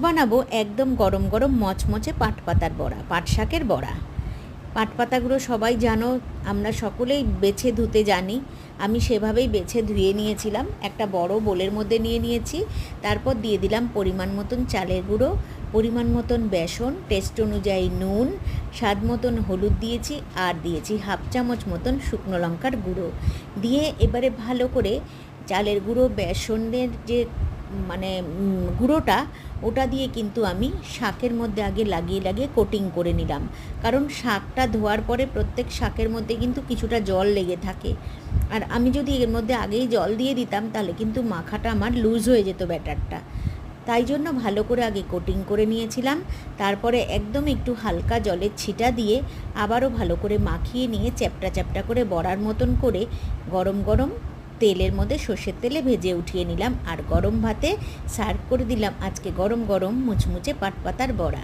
বানাবো একদম গরম গরম মচমচে পাট পাতার বড়া, পাট শাকের বড়া। পাট পাতাগুলো সবাই জানো, আমরা সকলেই বেছে ধুতে জানি। আমি সেভাবেই বেছে ধুয়ে নিয়েছিলাম, একটা বড় বোলের মধ্যে নিয়ে নিয়েছি। তারপর দিয়ে দিলাম পরিমাণ মতন চালের গুঁড়ো, পরিমাণ মতন বেসন, টেস্ট অনুযায়ী নুন, স্বাদ মতন হলুদ দিয়েছি, আর দিয়েছি হাফ চামচ মতন শুকনো লঙ্কার গুঁড়ো দিয়ে এবারে ভালো করে চালের গুঁড়ো বেসনের যে গুঁড়োটা, ওটা দিয়ে কিন্তু আমি শাকের মধ্যে আগে লাগিয়ে লাগিয়ে কোটিং করে নিলাম। কারণ শাকটা ধোয়ার পরে প্রত্যেক শাকের মধ্যে কিন্তু কিছুটা জল লেগে থাকে, আর আমি যদি এর মধ্যে আগেই জল দিয়ে দিতাম তাহলে কিন্তু মাখাটা আমার লুজ হয়ে যেত ব্যাটারটা। তাই জন্য ভালো করে আগে কোটিং করে নিয়েছিলাম। তারপরে একদম একটু হালকা জলের ছিটা দিয়ে আবারও ভালো করে মাখিয়ে নিয়ে চ্যাপটা চ্যাপটা করে বড়ার মতন করে গরম গরম তেলের মধ্যে সর্ষের তেলে ভেজে উঠিয়ে নিলাম, আর গরম ভাতে সার্ভ করে দিলাম আজকে গরম গরম মুচমুচে পাট পাতার বড়া।